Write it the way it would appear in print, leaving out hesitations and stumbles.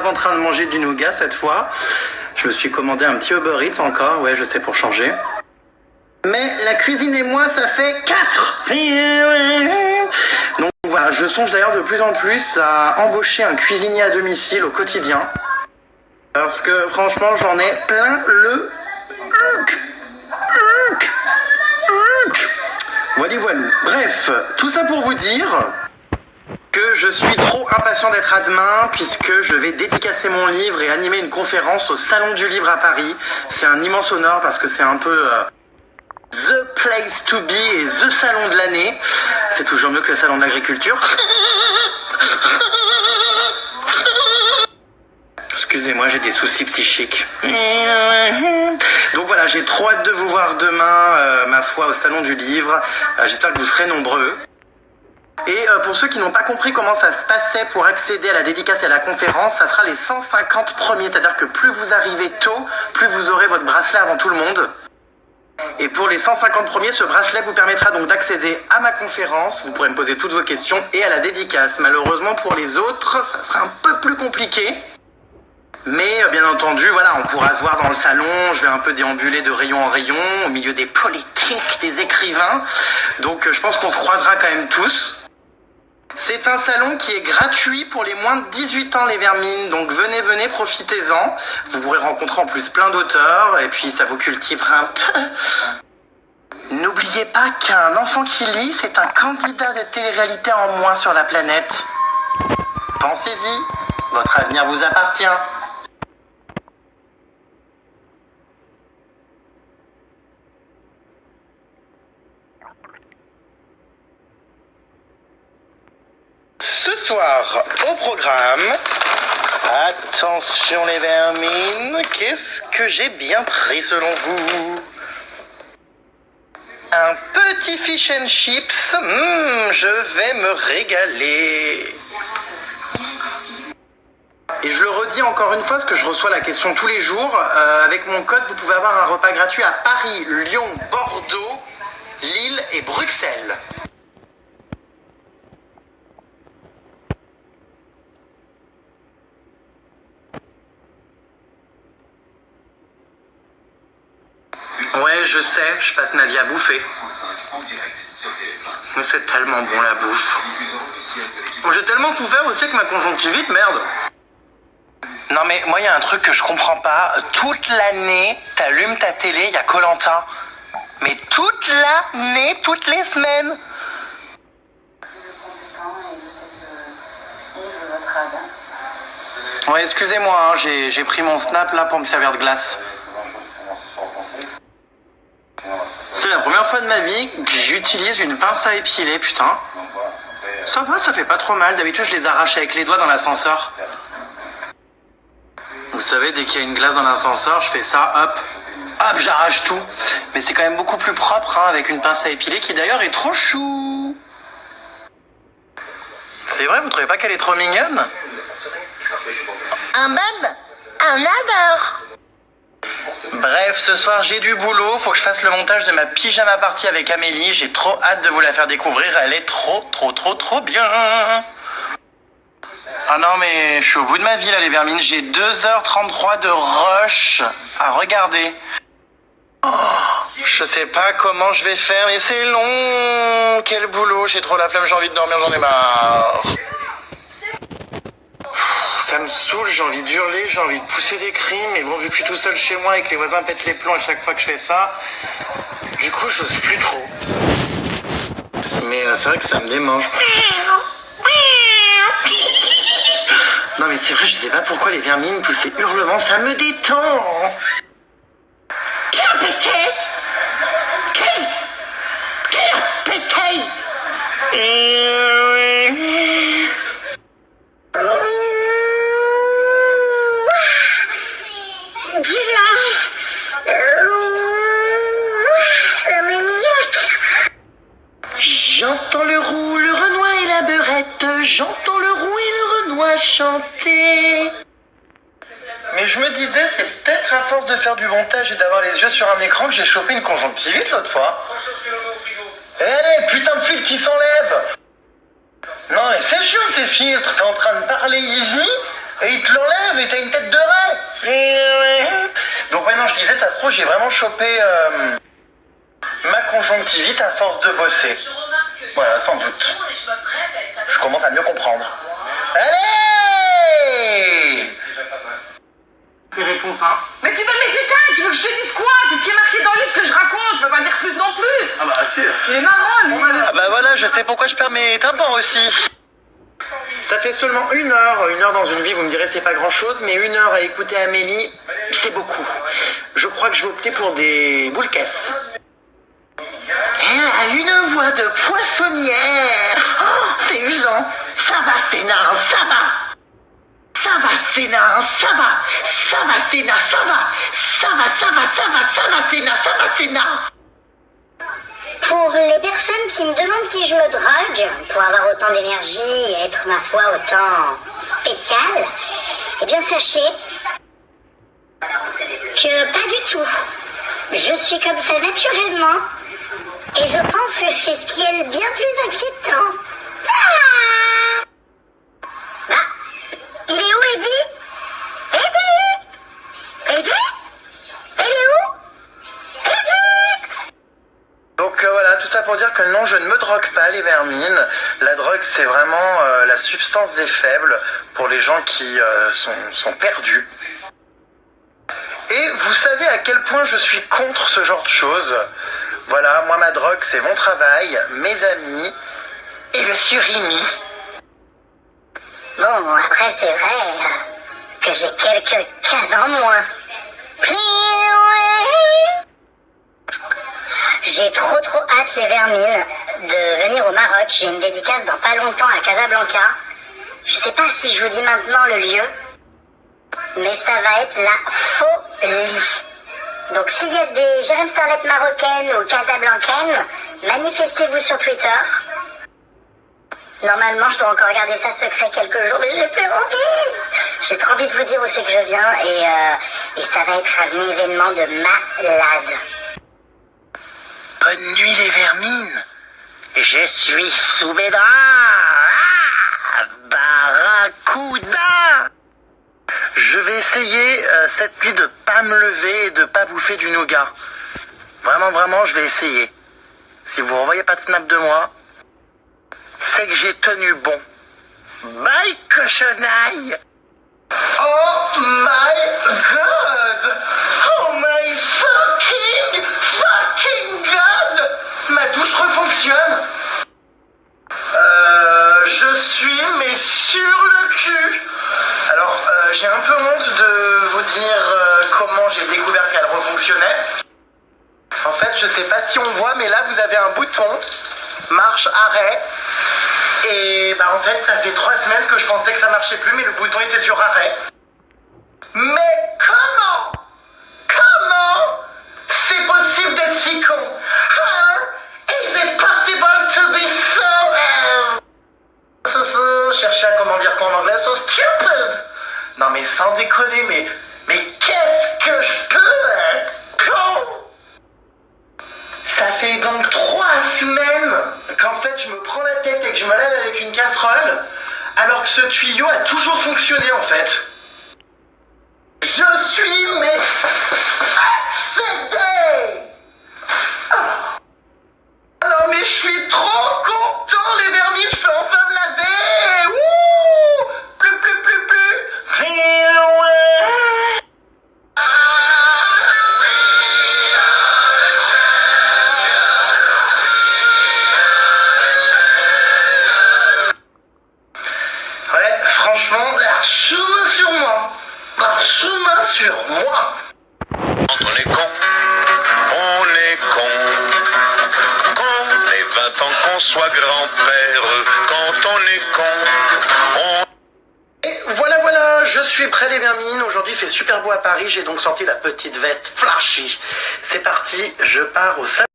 en train de manger du nougat cette fois. Je me suis commandé un petit Uber Eats encore, ouais je sais, pour changer. Mais la cuisine et moi ça fait 4. Donc voilà, je songe d'ailleurs de plus en plus à embaucher un cuisinier à domicile au quotidien. Parce que franchement j'en ai plein le... Voilà. Bref, tout ça pour vous dire que je suis trop impatient d'être à demain puisque je vais dédicacer mon livre et animer une conférence au Salon du Livre à Paris. C'est un immense honneur parce que c'est un peu the place to be et the salon de l'année. C'est toujours mieux que le salon de l'agriculture. Excusez-moi, j'ai des soucis psychiques. Donc voilà, j'ai trop hâte de vous voir demain, ma foi, au Salon du Livre. J'espère que vous serez nombreux. Et pour ceux qui n'ont pas compris comment ça se passait pour accéder à la dédicace et à la conférence, ça sera les 150 premiers. C'est-à-dire que plus vous arrivez tôt, plus vous aurez votre bracelet avant tout le monde. Et pour les 150 premiers, ce bracelet vous permettra donc d'accéder à ma conférence. Vous pourrez me poser toutes vos questions et à la dédicace. Malheureusement, pour les autres, ça sera un peu plus compliqué. Mais bien entendu, voilà, on pourra se voir dans le salon, je vais un peu déambuler de rayon en rayon, au milieu des politiques, des écrivains. Donc je pense qu'on se croisera quand même tous. C'est un salon qui est gratuit pour les moins de 18 ans, les vermines, donc venez, profitez-en. Vous pourrez rencontrer en plus plein d'auteurs, et puis ça vous cultivera un peu. N'oubliez pas qu'un enfant qui lit, c'est un candidat de télé-réalité en moins sur la planète. Pensez-y, votre avenir vous appartient. Ce soir, au programme, attention les vermines, qu'est-ce que j'ai bien pris selon vous? Un petit fish and chips, je vais me régaler. Et je le redis encore une fois, parce que je reçois la question tous les jours, avec mon code, vous pouvez avoir un repas gratuit à Paris, Lyon, Bordeaux, Lille et Bruxelles. Ouais, je sais, je passe ma vie à bouffer. Mais c'est tellement bon la bouffe. J'ai tellement souffert aussi avec ma conjonctivite, merde. Non mais moi il y a un truc que je comprends pas. Toute l'année, t'allumes ta télé, il y a Koh-Lanta. Mais toute l'année, toutes les semaines. Ouais, excusez-moi, hein, j'ai pris mon snap là pour me servir de glace. C'est la première fois de ma vie que j'utilise une pince à épiler, putain. Ça va, ça fait pas trop mal. D'habitude, je les arrache avec les doigts dans l'ascenseur. Vous savez, dès qu'il y a une glace dans l'ascenseur, je fais ça, hop, j'arrache tout. Mais c'est quand même beaucoup plus propre, hein, avec une pince à épiler qui d'ailleurs est trop chou. C'est vrai, vous trouvez pas qu'elle est trop mignonne? Un bab, un adore. Bref, ce soir j'ai du boulot, faut que je fasse le montage de ma pyjama party avec Amélie, j'ai trop hâte de vous la faire découvrir, elle est trop bien. Ah non mais je suis au bout de ma vie là les vermines, j'ai 2h33 de rush à regarder. Je sais pas comment je vais faire mais c'est long, quel boulot, j'ai trop la flemme, j'ai envie de dormir, j'en ai marre. Ça me saoule, j'ai envie d'hurler, j'ai envie de pousser des cris, mais bon, vu que je suis tout seul chez moi et que les voisins pètent les plombs à chaque fois que je fais ça, du coup, j'ose plus trop. Mais c'est vrai que ça me démange. Non, mais c'est vrai, je sais pas pourquoi les vermines, tous ces hurlements, ça me détend. Qui a pété? Qui a pété? J'entends le roux, le renoi et la beurette, j'entends le roux et le renoi chanter. Mais je me disais, c'est peut-être à force de faire du montage et d'avoir les yeux sur un écran que j'ai chopé une conjonctivite l'autre fois. Eh, putain de fil qui s'enlève! Non, mais c'est chiant ces filtres, t'es en train de parler easy, et il te l'enlève et t'as une tête de rat. Donc ouais, non, je disais, ça se trouve, j'ai vraiment chopé ma conjonctivite à force de bosser. Voilà, sans doute. Je commence à mieux comprendre. Allez! Tes réponses, hein? Mais tu veux, mais putain, tu veux que je te dise quoi? C'est ce qui est marqué dans le livre, ce que je raconte, je veux pas dire plus non plus. Ah bah si. Il est marrant, lui. Ah bah voilà, je sais pourquoi je perds mes tympans aussi. Ça fait seulement 1 heure dans une vie, vous me direz c'est pas grand chose, mais 1 heure à écouter Amélie, c'est beaucoup. Je crois que je vais opter pour des boules caisses. Elle a une voix de poissonnière. Oh, c'est usant. Ça va, Sénat, ça va. Ça va, Sénat, ça va. Ça va, Sénat, ça va. Ça va, ça va, ça va, ça va, Sénat, ça va, Sénat. Pour les personnes qui me demandent si je me drogue, pour avoir autant d'énergie et être, ma foi, autant spéciale, eh bien sachez que pas du tout. Je suis comme ça naturellement. Et je pense que c'est ce qui est le bien plus inquiétant. Ah, il est où, Eddie? Eddie? Eddie? Il est où? Eddie? Donc voilà, tout ça pour dire que non, je ne me drogue pas, les vermines. La drogue, c'est vraiment la substance des faibles pour les gens qui sont perdus. Et vous savez à quel point je suis contre ce genre de choses. Voilà, moi ma drogue c'est mon travail, mes amis et le surimi. Bon, après c'est vrai que j'ai quelques cases en moins. J'ai trop hâte, les vermines, de venir au Maroc. J'ai une dédicace dans pas longtemps à Casablanca. Je sais pas si je vous dis maintenant le lieu, mais ça va être la folie. Donc s'il y a des jeunes starlettes marocaines ou casablancaines, manifestez-vous sur Twitter. Normalement, je dois encore garder ça secret quelques jours, mais j'ai plus envie. J'ai trop envie de vous dire où c'est que je viens et ça va être un événement de malade. Bonne nuit les vermines. Je suis sous mes draps. Barracuda. Je vais essayer cette nuit de pas me lever et de pas bouffer du nougat. Vraiment, je vais essayer. Si vous ne renvoyez pas de snap de moi, c'est que j'ai tenu bon. Bye, cochonaille! Oh my god! Oh my fucking god! Ma douche refonctionne! Je suis mais sur le cul! Alors, j'ai un peu honte de vous dire comment j'ai découvert qu'elle refonctionnait. En fait, je sais pas si on voit, mais là, vous avez un bouton, marche, arrêt. Et bah en fait, ça fait 3 semaines que je pensais que ça marchait plus, mais le bouton était sur arrêt. Mais comment c'est possible d'être si con? How is it possible to be so chercher à comment dire quoi en anglais, so stupid? Non mais sans déconner, mais qu'est-ce que je peux être con? Ça fait donc 3 semaines qu'en fait je me prends la tête et que je me lève avec une casserole, alors que ce tuyau a toujours fonctionné en fait. Je suis mais excédé. Alors mais je suis trop content les vermines, je peux enfin me laver. Wouh, plus. Ouais, franchement, arche-main sur moi. Arche-main sur moi. Quand on est con, on est con. Qu'on ait 20 ans, qu'on soit grand-père. Quand on est con, on... Et voilà, je suis prêt les vermines. Aujourd'hui il fait super beau à Paris, j'ai donc sorti la petite veste flashy. C'est parti, je pars au salon.